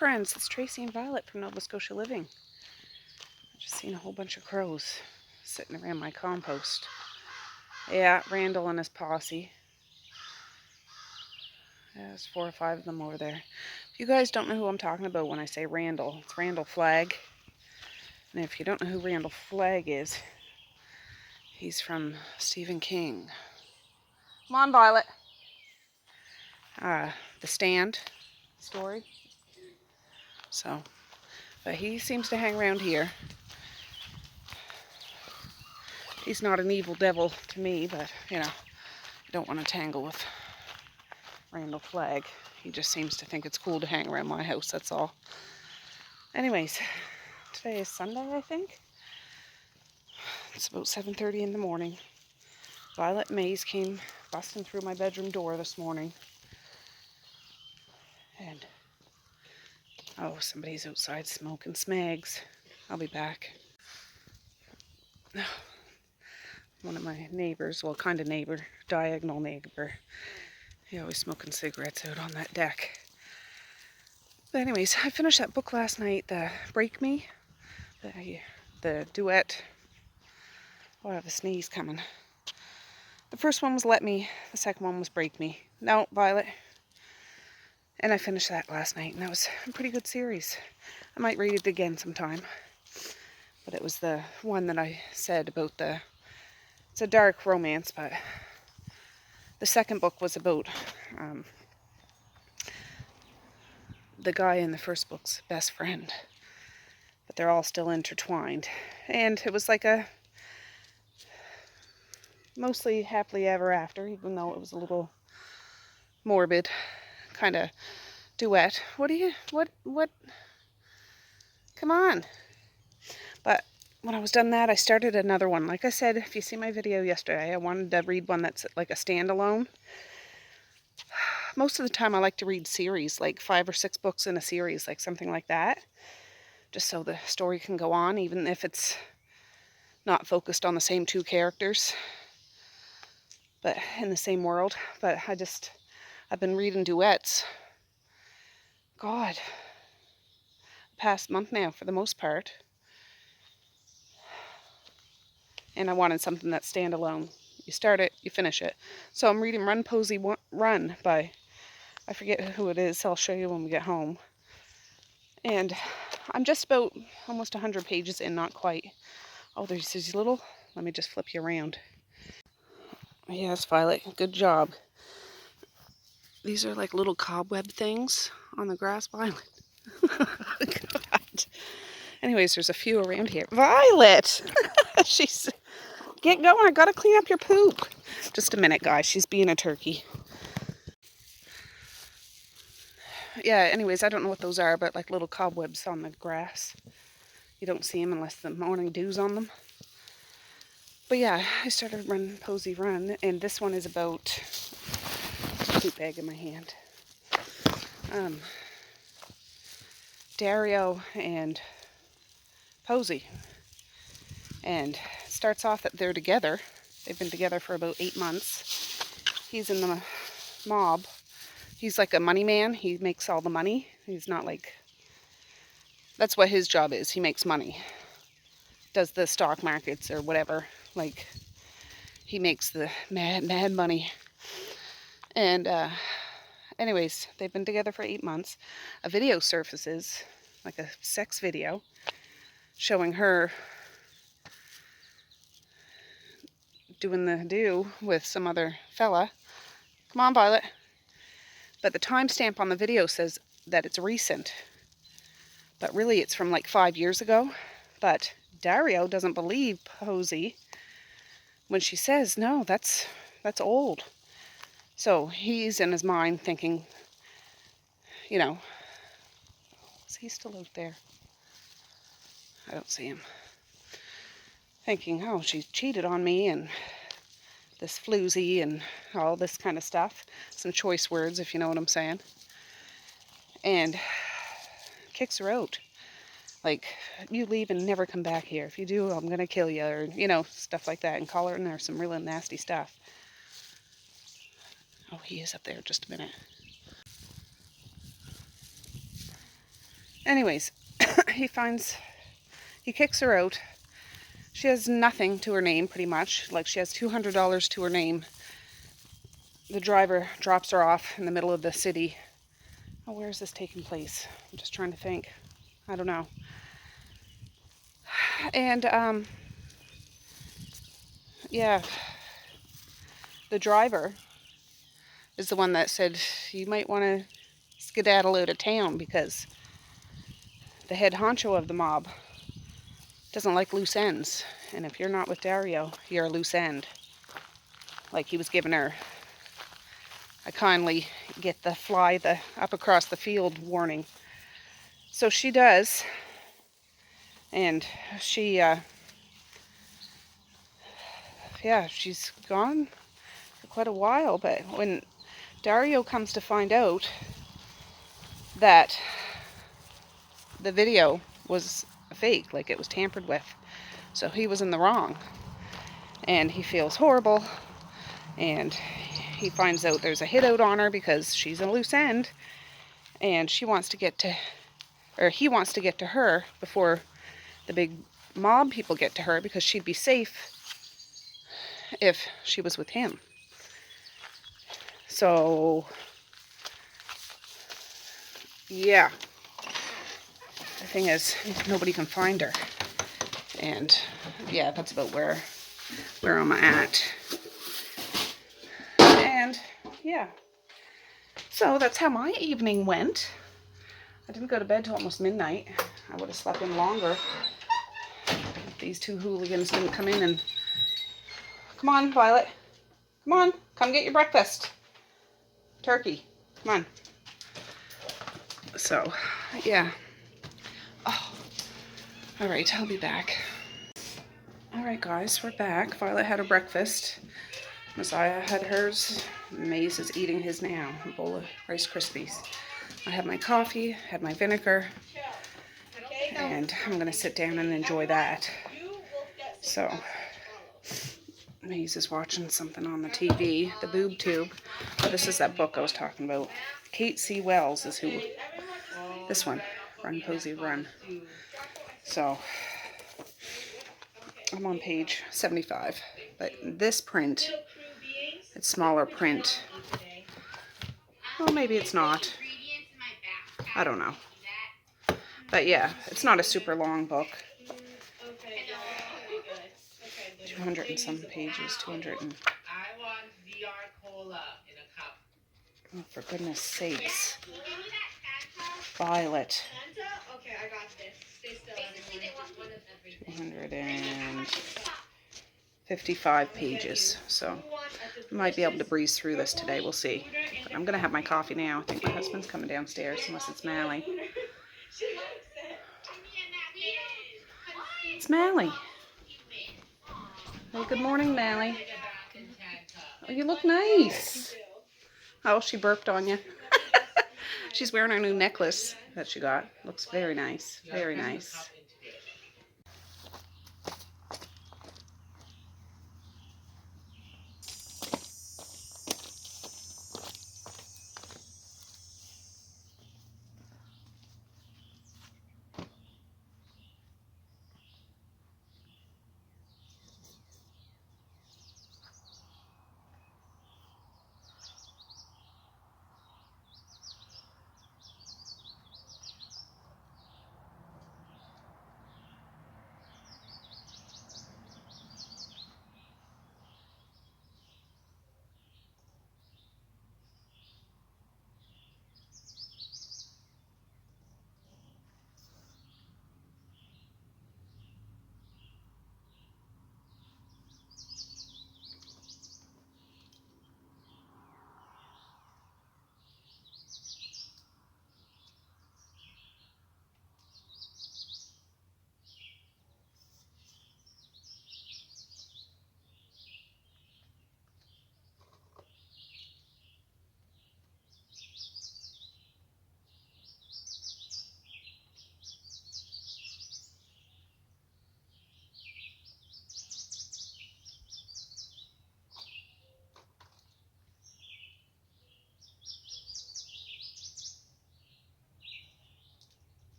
friends, it's Tracey and Violet from Nova Scotia Living. I've just seen a whole bunch of crows sitting around my compost. Yeah, Randall and his posse. There's 4 or 5 of them over there. If you guys don't know who I'm talking about when I say Randall, it's Randall Flagg. And if you don't know who Randall Flagg is, he's from Stephen King. Come on, Violet. The Stand story. So, but he seems to hang around here. He's not an evil devil to me, but, you know, I don't want to tangle with Randall Flagg. He just seems to think it's cool to hang around my house, that's all. Anyways, today is Sunday, I think. It's about 7:30 in the morning. Violet Mays came busting through my bedroom door this morning. And, oh, somebody's outside smoking smags. I'll be back. One of my neighbors, well, kind of neighbor, diagonal neighbor, he always smoking cigarettes out on that deck. But anyways, I finished that book last night, the Break Me, the duet. Oh, I have a sneeze coming. The first one was Let Me, the second one was Break Me. No, Violet. And I finished that last night, and that was a pretty good series. I might read it again sometime. But it was the one that I said about it's a dark romance, but the second book was about the guy in the first book's best friend. But they're all still intertwined. And it was like a mostly happily ever after, even though it was a little morbid kind of duet. What? Come on. But when I was done that, I started another one. Like I said, if you see my video yesterday, I wanted to read one that's like a standalone. Most of the time I like to read series, like 5 or 6 books in a series, like something like that. Just so the story can go on, even if it's not focused on the same 2 characters, but in the same world. But I've been reading duets, God, the past month now for the most part. And I wanted something that's standalone. You start it, you finish it. So I'm reading Run Posey Run by, I forget who it is, I'll show you when we get home. And I'm just about almost 100 pages in, not quite. Oh, there's these little, let me just flip you around. Yes, Violet, good job. These are like little cobweb things on the grass, Violet. God. Anyways, there's a few around here. Violet! She's... Get going, I gotta clean up your poop. Just a minute, guys, she's being a turkey. Yeah, anyways, I don't know what those are, but like little cobwebs on the grass. You don't see them unless the morning dew's on them. But yeah, I started Run Posey Run, and this one is about a poop bag in my hand. Dario and Posey. And it starts off that they're together. They've been together for about 8 months. He's in the mob. He's like a money man. He makes all the money. He's not like... That's what his job is. He makes money. Does the stock markets or whatever. Like, he makes the mad money. And anyways, they've been together for 8 months. A video surfaces, like a sex video, showing her doing the do with some other fella. Come on, Violet. But the timestamp on the video says that it's recent. But really it's from like 5 years ago. But Dario doesn't believe Posey when she says, no, that's old. So he's in his mind thinking, you know, is he still out there? I don't see him. Thinking, oh, she cheated on me and this floozy and all this kind of stuff. Some choice words, if you know what I'm saying. And kicks her out. Like, you leave and never come back here. If you do, I'm going to kill you. Or, you know, stuff like that. And call her in there some really nasty stuff. Oh, he is up there. Just a minute. Anyways, he kicks her out. She has nothing to her name, pretty much. Like, she has $200 to her name. The driver drops her off in the middle of the city. Oh, where is this taking place? I'm just trying to think. I don't know. And, yeah, the driver is the one that said, you might want to skedaddle out of town because the head honcho of the mob doesn't like loose ends. And if you're not with Dario, you're a loose end. Like, he was giving her a kindly get the fly up across the field warning. So she does. And she, yeah, she's gone for quite a while. But when Dario comes to find out that the video was a fake, like it was tampered with, so he was in the wrong, and he feels horrible, and he finds out there's a hit out on her because she's a loose end, and she wants to get to, or he wants to get to her before the big mob people get to her, because she'd be safe if she was with him. So yeah, the thing is, nobody can find her. And yeah, that's about where I'm at. And yeah, so that's how my evening went. I didn't go to bed till almost midnight. I would have slept in longer if these two hooligans didn't come in and... Come on, Violet. Come on, come get your breakfast. Turkey, come on. So, yeah. Oh, all right, I'll be back. All right, guys, we're back. Violet had her breakfast. Messiah had hers. Maze is eating his now. A bowl of Rice Krispies. I had my coffee, had my vinegar, and I'm going to sit down and enjoy that. So, Maze is watching something on the TV, the boob tube. Oh, this is that book I was talking about. Kate C. Wells is who, this one, Run Posey Run. So, I'm on page 75, but this print, it's smaller print. Well, maybe it's not. I don't know. But yeah, it's not a super long book. 200 and some pages, 200 and... Oh, for goodness sakes. Violet. 255 pages. So I might be able to breeze through this today. We'll see. But I'm going to have my coffee now. I think my husband's coming downstairs, unless it's Mally. It's Mally. Hey, good morning, Mally. Oh, you look nice. Oh, she burped on you. She's wearing her new necklace that she got. Looks very nice. Very nice.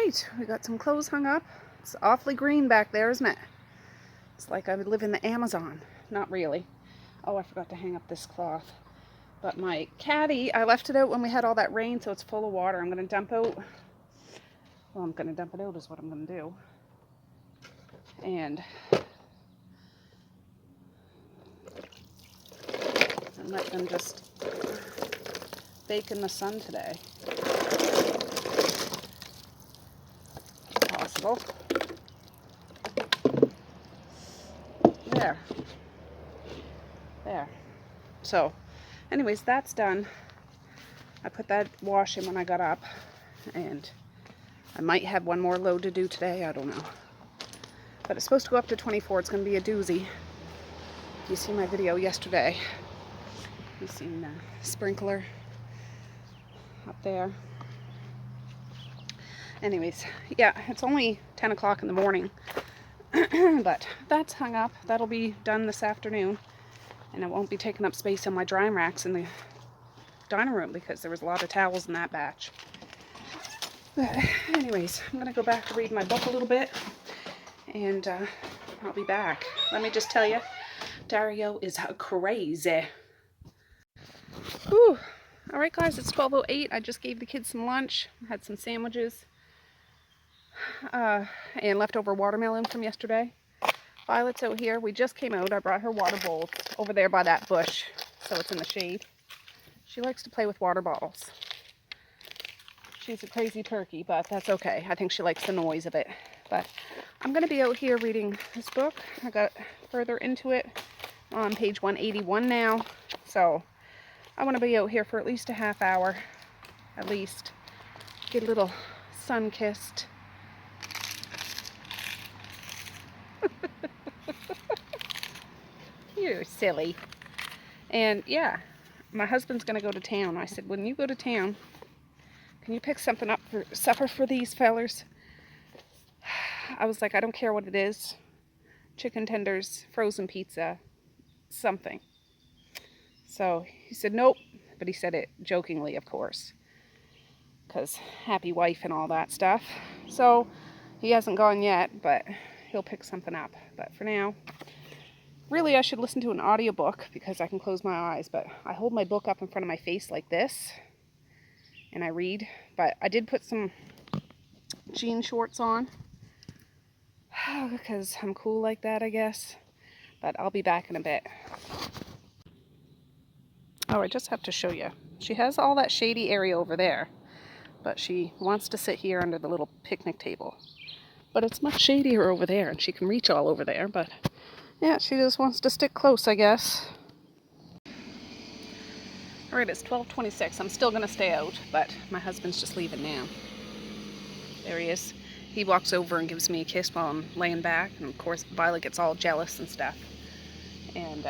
right, we got some clothes hung up. It's awfully green back there, isn't it? It's like I would live in the Amazon. Not really. Oh, I forgot to hang up this cloth. But my caddy, I left it out when we had all that rain, so it's full of water. I'm going to dump out. Well, I'm going to dump it out is what I'm going to do. And let them just bake in the sun today. If possible. There. There. So, anyways, that's done. I put that wash in when I got up, and I might have one more load to do today. I don't know. But it's supposed to go up to 24. It's going to be a doozy. You see my video yesterday. You seen the sprinkler up there. Anyways, yeah, it's only 10 o'clock in the morning. But that's hung up. That'll be done this afternoon. And it won't be taking up space on my drying racks in the dining room because there was a lot of towels in that batch. But anyways, I'm going to go back to read my book a little bit. And I'll be back. Let me just tell you, Dario is crazy. Whew. Alright guys, it's 12:08. I just gave the kids some lunch. Had some sandwiches. And leftover watermelon from yesterday. Violet's out here. We just came out. I brought her water bowl over there by that bush, so it's in the shade. She likes to play with water bottles. She's a crazy turkey, but that's okay. I think she likes the noise of it. But I'm going to be out here reading this book. I got further into it on page 181 now. So I want to be out here for at least a half hour. At least. Get a little sun-kissed. You're silly. And yeah, my husband's going to go to town. I said, when you go to town, can you pick something up for supper for these fellers? I was like, I don't care what it is. Chicken tenders, frozen pizza, something. So he said, nope. But he said it jokingly, of course. Because happy wife and all that stuff. So he hasn't gone yet, but he'll pick something up. But for now, really I should listen to an audiobook because I can close my eyes. But I hold my book up in front of my face like this. And I read. But I did put some jean shorts on. Because I'm cool like that, I guess. But I'll be back in a bit. Oh, I just have to show you. She has all that shady area over there. But she wants to sit here under the little picnic table. But it's much shadier over there, and she can reach all over there. But yeah, she just wants to stick close, I guess. Alright, it's 12:26. I'm still going to stay out, but my husband's just leaving now. There he is. He walks over and gives me a kiss while I'm laying back. And of course, Violet gets all jealous and stuff. And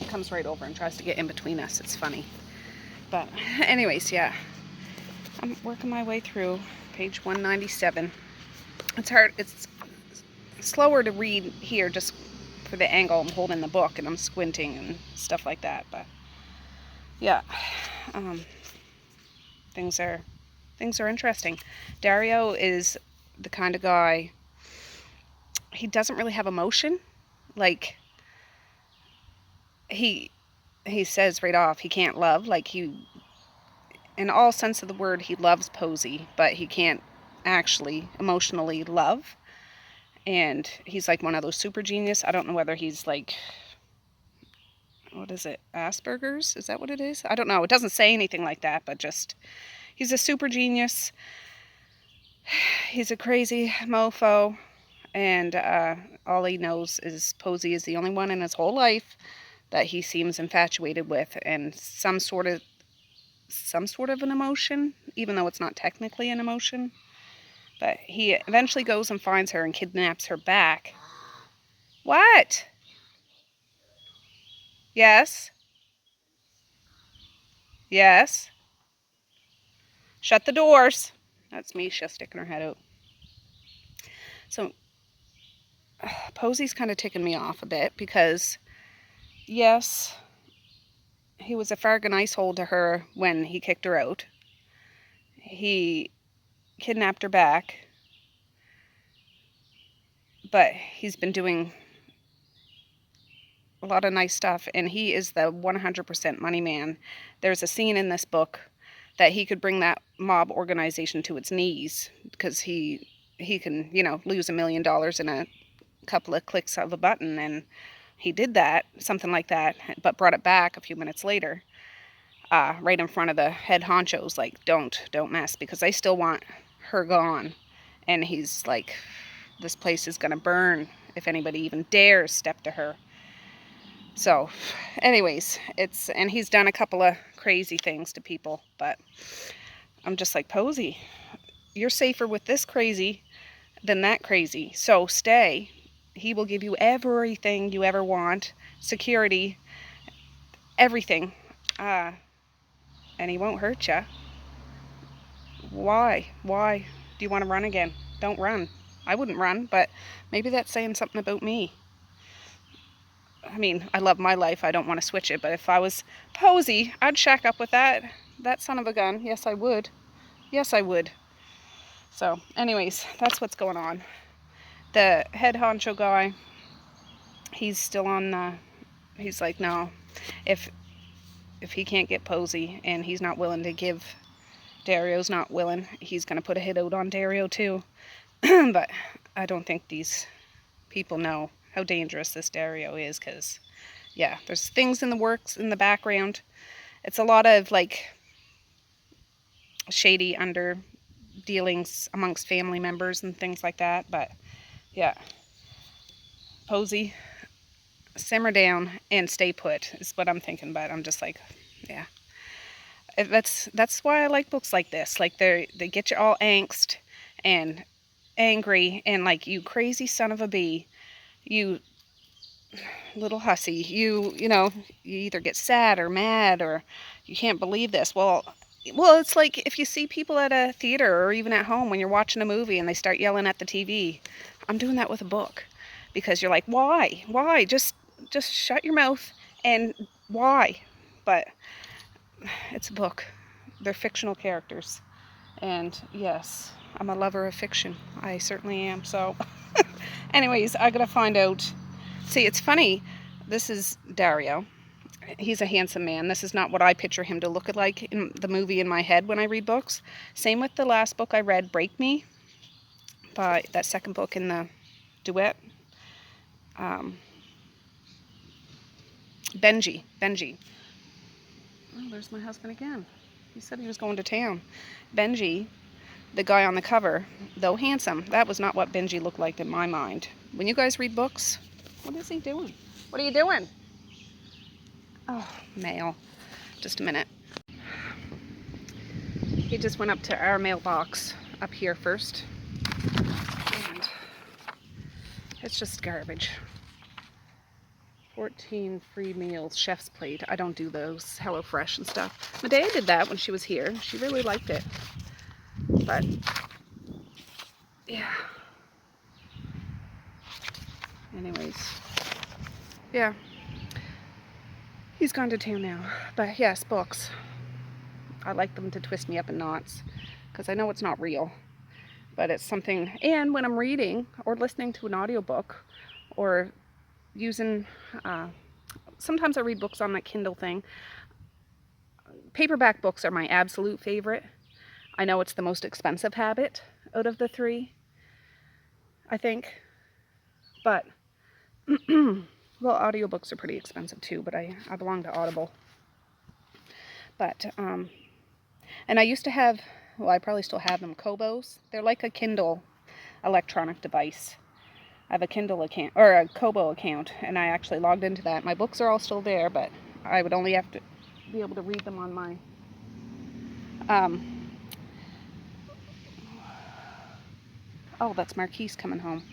comes right over and tries to get in between us. It's funny. But anyways, yeah. I'm working my way through page 197. It's hard. It's slower to read here just for the angle I'm holding the book and I'm squinting and stuff like that. But yeah, things are interesting. Dario is the kind of guy, he doesn't really have emotion. Like, he says right off, he can't love. Like, he, in all sense of the word, he loves Posey, but he can't actually emotionally love. And he's like one of those super genius. I don't know whether he's like, what is it, Asperger's? Is that what it is? I don't know. It doesn't say anything like that, but just, he's a super genius. He's a crazy mofo. And all he knows is Posey is the only one in his whole life that he seems infatuated with, and some sort of an emotion, even though it's not technically an emotion. But he eventually goes and finds her and kidnaps her back. What? Yes? Yes? Shut the doors. That's Misha sticking her head out. So, Posey's kind of ticking me off a bit because, yes, he was a fargan ice hole to her when he kicked her out. He kidnapped her back. But he's been doing a lot of nice stuff, and he is the 100% money man. There's a scene in this book that he could bring that mob organization to its knees, because he can, you know, lose $1 million in a couple of clicks of a button, and he did that, something like that, but brought it back a few minutes later, right in front of the head honchos, like, don't mess, because they still want her gone. And he's like, this place is gonna burn if anybody even dares step to her. So anyways, and he's done a couple of crazy things to people, but I'm just like, Posey, you're safer with this crazy than that crazy, so stay. He will give you everything you ever want, security, everything, and he won't hurt you. Why do you want to run again? Don't run. I wouldn't run, but maybe that's saying something about me. I mean, I love my life. I don't want to switch it. But if I was Posey, I'd shack up with that son of a gun. Yes, I would. Yes, I would. So, anyways, that's what's going on. The head honcho guy, he's still on, he's like, no, if he can't get Posey and he's not willing to give, Dario's not willing, he's going to put a hit out on Dario too. But I don't think these people know how dangerous this Dario is, because, yeah, there's things in the works in the background. It's a lot of, like, shady under dealings amongst family members and things like that. But, yeah, Posey, simmer down and stay put is what I'm thinking. But I'm just like, yeah. That's why I like books like this. Like, they get you all angst and angry and like, you crazy son of a bee, you little hussy, you know, you either get sad or mad or you can't believe this. Well, it's like if you see people at a theater or even at home when you're watching a movie and they start yelling at the TV. I'm doing that with a book, because you're like, why? Just shut your mouth, and why? But it's a book. They're fictional characters. And yes, I'm a lover of fiction. I certainly am. So anyways, I gotta find out. See, it's funny. This is Dario. He's a handsome man. This is not what I picture him to look like in the movie in my head when I read books. Same with the last book I read, Break Me, by that second book in the duet. Benji. Oh, there's my husband again. He said he was going to town. Benji, the guy on the cover, though handsome, that was not what Benji looked like in my mind. When you guys read books, what is he doing? What are you doing? Oh, mail. Just a minute. He just went up to our mailbox up here first. And it's just garbage. 14 free meals, chef's plate. I don't do those, HelloFresh and stuff. Medea did that when she was here. She really liked it. But, yeah. Anyways, yeah. He's gone to town now. But yes, books. I like them to twist me up in knots, because I know it's not real. But it's something, and when I'm reading or listening to an audiobook or using, sometimes I read books on that Kindle thing. Paperback books are my absolute favorite. I know it's the most expensive habit out of the three, I think. But, well, audiobooks are pretty expensive too, but I belong to Audible. But, and I used to have, well, I probably still have them, Kobos. They're like a Kindle electronic device. I have a Kindle account, or a Kobo account, and I actually logged into that. My books are all still there, but I would only have to be able to read them on my, oh, that's Marquise coming home,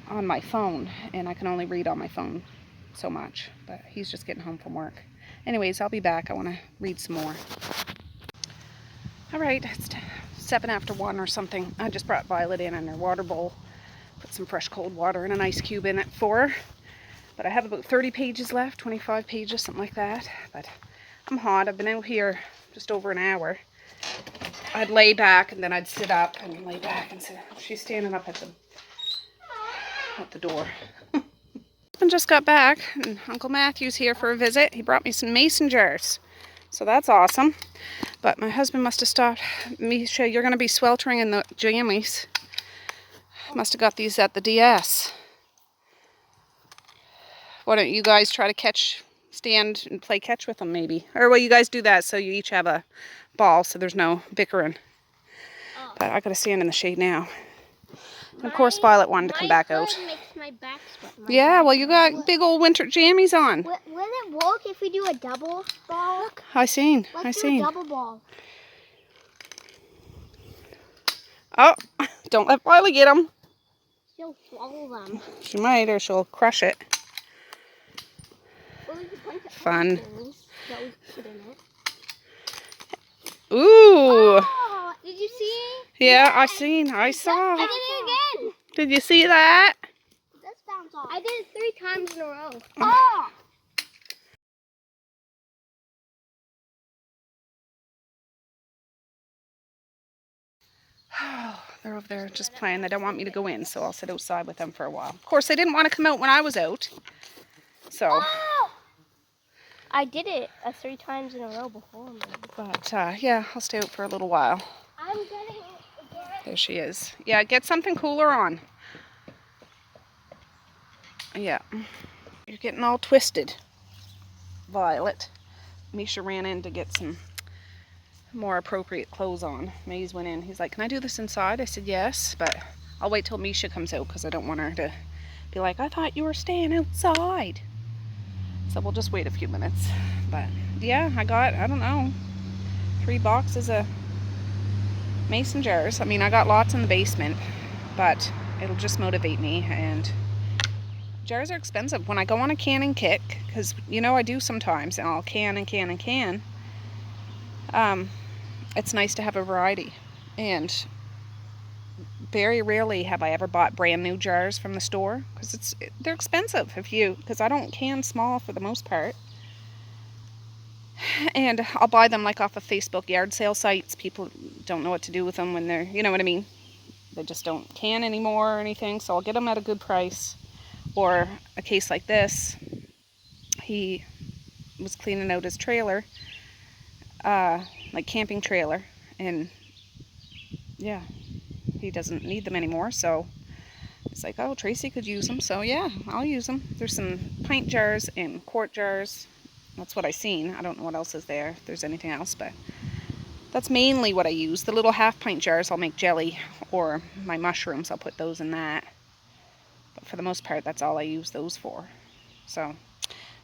on my phone, and I can only read on my phone so much, but he's just getting home from work. Anyways, I'll be back. I want to read some more. All right, it's 7 after 1 or something. I just brought Violet in her water bowl. Put some fresh cold water and an ice cube in it for her. But I have about 30 pages left, 25 pages, something like that. But I'm hot. I've been out here just over an hour. I'd lay back and then I'd sit up and lay back and sit. She's standing up at the door. I just got back and Uncle Matthew's here for a visit. He brought me some mason jars. So that's awesome. But my husband must have stopped. Misha, you're going to be sweltering in the jammies. Must have got these at the DS. Why don't you guys try to stand and play catch with them maybe? Or will you guys do that so you each have a ball so there's no bickering? Oh. But I got to stand in the shade now. And of course Violet wanted to come back out. Makes my back sweat. Yeah, well you got big old winter jammies on. Will it work if we do a double ball? Look, I seen. Let's do a double ball. Oh, don't let Violet get them. She'll swallow them. She might, or she'll crush it. Well, fun. That we put in it. Ooh. Oh, did you see? Yeah, I saw. I did it again. Did you see that? Let's bounce off. I did it 3 times in a row. Oh. They're over there just playing. They don't want me to go in, so I'll sit outside with them for a while. Of course, they didn't want to come out when I was out. So. Oh. I did it 3 times in a row before. But, yeah, I'll stay out for a little while. I'm getting it again. There she is. Yeah, get something cooler on. Yeah. You're getting all twisted, Violet. Misha ran in to get some more appropriate clothes on. Maze went in. He's like, can I do this inside? I said, yes, but I'll wait till Misha comes out because I don't want her to be like, I thought you were staying outside. So we'll just wait a few minutes. But yeah, I don't know, 3 boxes of mason jars. I mean, I got lots in the basement, but it'll just motivate me. And jars are expensive. When I go on a canning kick, because you know I do sometimes, and I'll can and can and can, it's nice to have a variety. And very rarely have I ever bought brand new jars from the store, because they're expensive because I don't can small for the most part. And I'll buy them like off of Facebook yard sale sites. People don't know what to do with them when they're, you know what I mean? They just don't can anymore or anything, so I'll get them at a good price. Or a case like this, he was cleaning out his trailer, like camping trailer, and yeah, he doesn't need them anymore, so it's like, oh, Tracey could use them, so yeah, I'll use them. There's some pint jars and quart jars. That's what I seen. I don't know what else is there, if there's anything else, but that's mainly what I use. The little half pint jars, I'll make jelly, or my mushrooms, I'll put those in that. But for the most part, that's all I use those for. So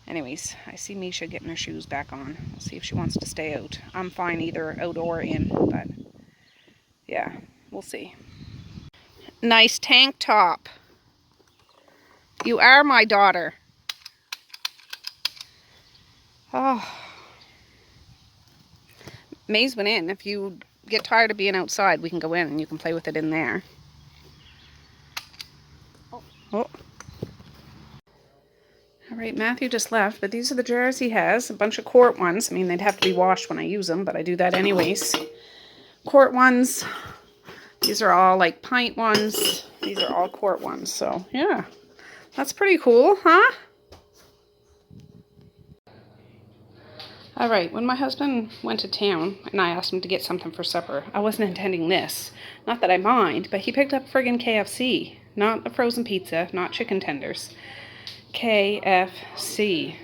anyways, I see Misha getting her shoes back on. We'll see if she wants to stay out. I'm fine either out or in, but yeah, we'll see. Nice tank top. You are my daughter. Oh. Maze went in. If you get tired of being outside, we can go in and you can play with it in there. Oh. Alright, Matthew just left, but these are the jars he has. A bunch of quart ones. I mean, they'd have to be washed when I use them, but I do that anyways. Quart ones. These are all like pint ones. These are all quart ones. So, yeah. That's pretty cool, huh? Alright, when my husband went to town and I asked him to get something for supper, I wasn't intending this. Not that I mind, but he picked up friggin' KFC. Not a frozen pizza, not chicken tenders. KFC.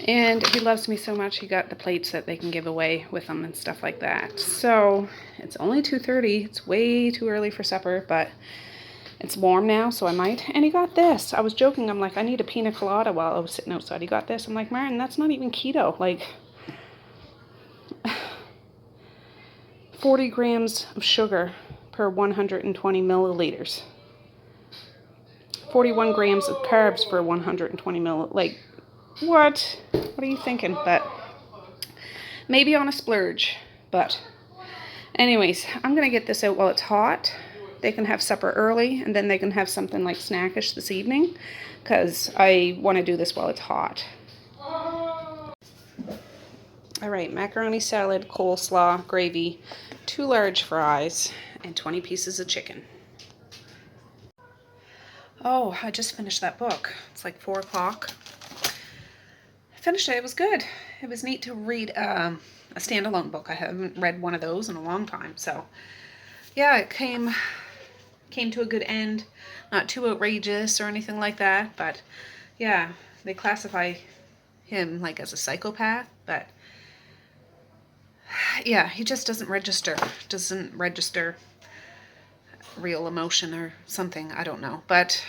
And he loves me so much, he got the plates that they can give away with them and stuff like that. So, it's only 2:30. It's way too early for supper, but it's warm now, so I might. And he got this. I was joking. I'm like, I need a pina colada while I was sitting outside. He got this. I'm like, Martin, that's not even keto. Like, 40 grams of sugar per 120 milliliters. 41 grams of carbs for 120 milliliters. Like, what? What are you thinking? But maybe on a splurge. But anyways, I'm going to get this out while it's hot. They can have supper early, and then they can have something like snackish this evening, because I want to do this while it's hot. All right, macaroni salad, coleslaw, gravy, 2 large fries, and 20 pieces of chicken. Oh, I just finished that book. It's like 4 o'clock. I finished it. It was good. It was neat to read a standalone book. I haven't read one of those in a long time. So, yeah, it came to a good end. Not too outrageous or anything like that, but yeah, they classify him like as a psychopath, but yeah, he just doesn't register real emotion or something. I don't know. But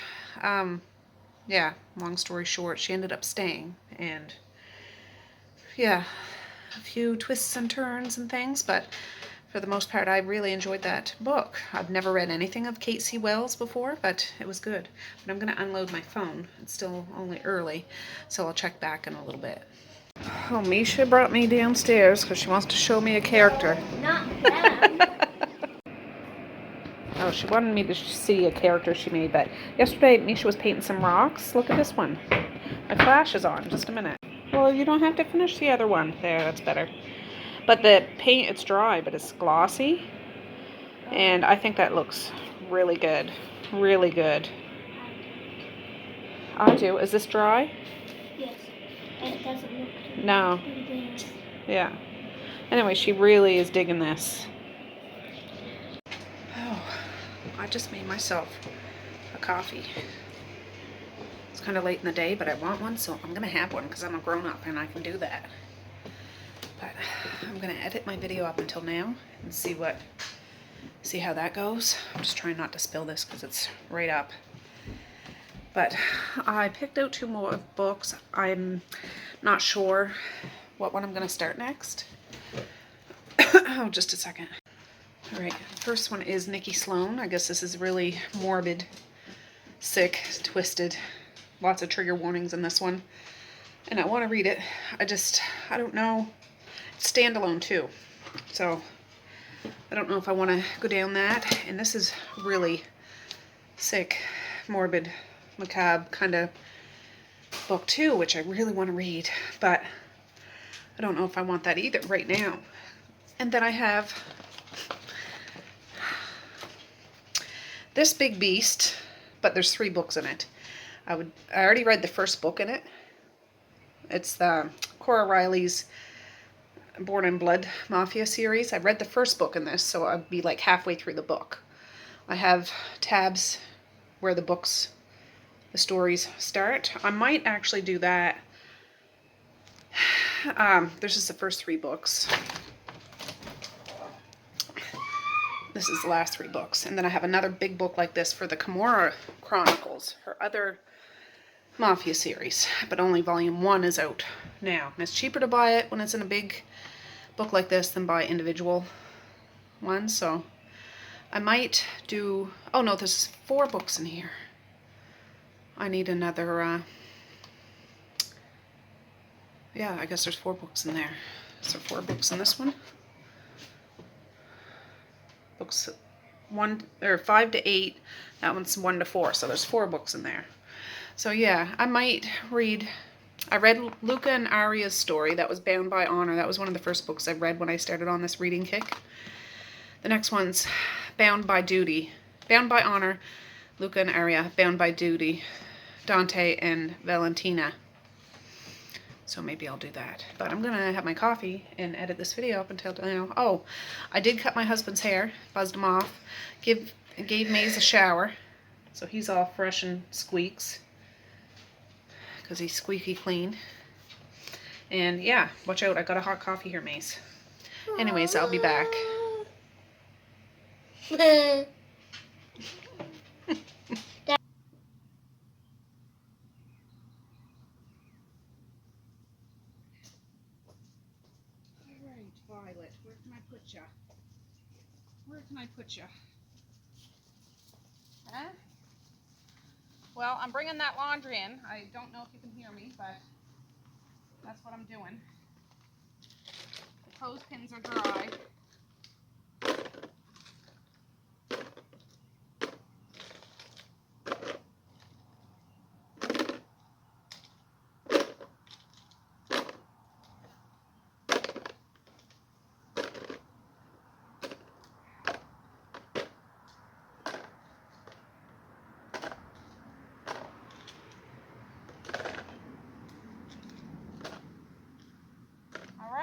yeah, long story short, she ended up staying, and yeah, a few twists and turns and things, but for the most part, I really enjoyed that book. I've never read anything of Kate C. Wells before, but it was good. But I'm going to unload my phone. It's still only early, so I'll check back in a little bit. Oh, Misha brought me downstairs because she wants to show me a character. Not them. Oh, she wanted me to see a character she made, but yesterday Misha was painting some rocks. Look at this one. My flash is on. Just a minute. Well, you don't have to finish the other one. There, that's better. But the paint, it's dry, but it's glossy. And I think that looks really good. Really good. I do. Is this dry? Yes. And it doesn't look No. pretty bad. Yeah. Anyway, she really is digging this. Oh, I just made myself a coffee. It's kind of late in the day, but I want one, so I'm going to have one because I'm a grown-up and I can do that. But I'm going to edit my video up until now and see how that goes. I'm just trying not to spill this because it's right up. But I picked out 2 more books. I'm not sure what one I'm going to start next. Oh, just a second. All right, first one is Nikki Sloan. I guess this is really morbid, sick, twisted. Lots of trigger warnings in this one. And I want to read it. I don't know. It's standalone too. So I don't know if I want to go down that. And this is really sick, morbid, macabre kind of book too, which I really want to read. But I don't know if I want that either right now. And then I have this big beast, but there's 3 books in it. I already read the first book in it. It's the Cora Riley's Born in Blood Mafia series. I read the first book in this, so I'd be like halfway through the book. I have tabs where the stories start. I might actually do that. This is the first 3 books. This is the last 3 books. And then I have another big book like this for the Kimura Chronicles, her other Mafia series. But only volume 1 is out now. And it's cheaper to buy it when it's in a big book like this than buy individual ones. So I might do... Oh no, there's 4 books in here. I need another... Yeah, I guess there's 4 books in there. Is there 4 books in this one? Books 5 to 8. That one's 1 to 4. So there's 4 books in there. So yeah, I might read. I read Luca and Aria's story. That was Bound by Honor. That was one of the first books I read when I started on this reading kick. The next one's Bound by Duty. Bound by Honor, Luca and Aria. Bound by Duty, Dante and Valentina. So maybe I'll do that. But I'm going to have my coffee and edit this video up until now. Oh, I did cut my husband's hair. Buzzed him off. Gave Maze a shower. So he's all fresh and squeaks. Because he's squeaky clean. And yeah, watch out. I got a hot coffee here, Maze. Anyways, I'll be back. Violet, where can I put ya? Where can I put ya? Huh? Well, I'm bringing that laundry in. I don't know if you can hear me, but that's what I'm doing. The clothespins are dry.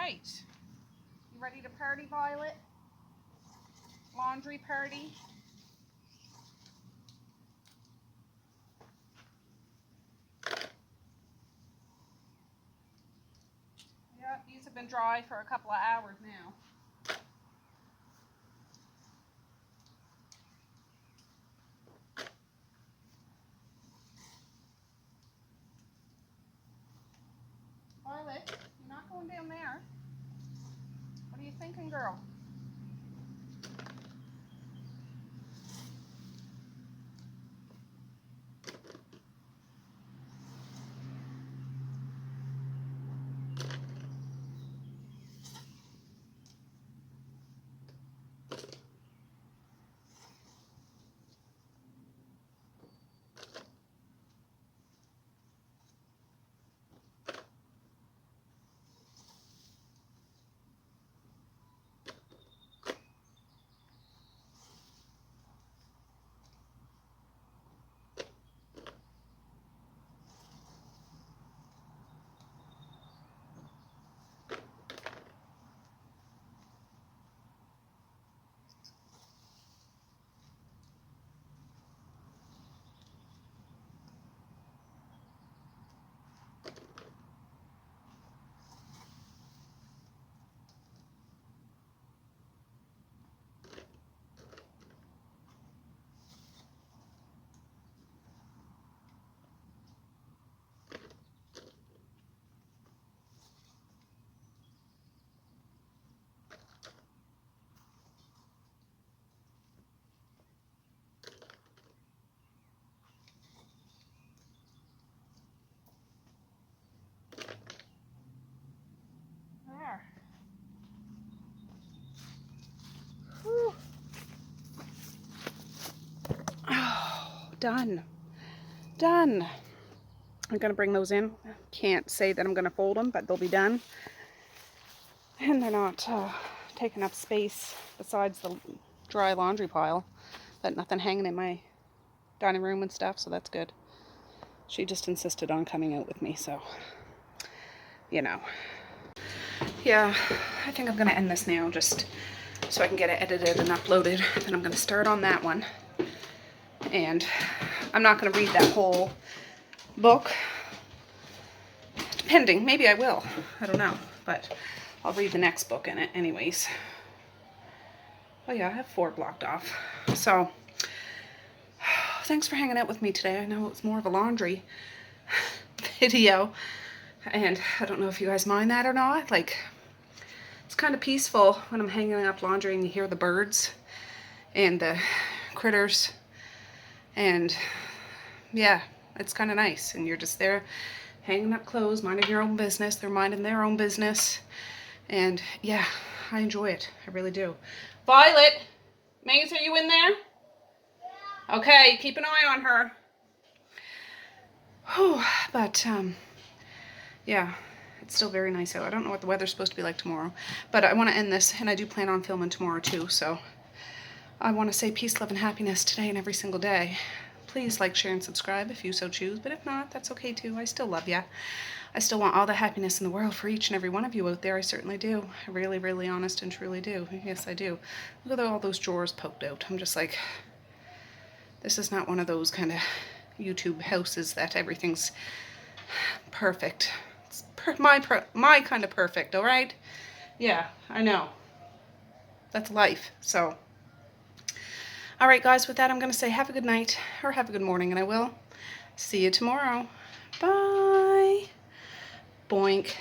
right. You ready to party, Violet? Laundry party? Yeah, these have been dry for a couple of hours now. Violet, you're not going down there. What are you thinking, girl? There. Whew. Oh, done. Done. I'm going to bring those in. Can't say that I'm going to fold them, but they'll be done. And they're not taking up space besides the dry laundry pile. But nothing hanging in my dining room and stuff, so that's good. She just insisted on coming out with me, so, you know. Yeah, I think I'm going to end this now just so I can get it edited and uploaded. Then I'm going to start on that one. And I'm not going to read that whole book. Depending, maybe I will. I don't know, but I'll read the next book in it anyways. Oh yeah, I have 4 blocked off. So, thanks for hanging out with me today. I know it's more of a laundry video, and I don't know if you guys mind that or not. Like, it's kind of peaceful when I'm hanging up laundry and you hear the birds and the critters, and yeah, it's kind of nice. And you're just there hanging up clothes, minding your own business. They're minding their own business, and yeah, I enjoy it. I really do. Violet, Maze, are you in there? Yeah. Okay, keep an eye on her. Whew, but yeah, it's still very nice out. I don't know what the weather's supposed to be like tomorrow, but I want to end this, and I do plan on filming tomorrow too, so I want to say peace, love, and happiness today and every single day. Please like, share, and subscribe if you so choose, but if not, that's okay too. I still love ya. I still want all the happiness in the world for each and every one of you out there. I certainly do. I really, really honest and truly do. Yes, I do. Look at all those drawers poked out. I'm just like, this is not one of those kind of YouTube houses that everything's perfect. It's my kind of perfect, all right? Yeah, I know. That's life, so. All right, guys, with that, I'm going to say have a good night or have a good morning, and I will see you tomorrow. Bye. Boink.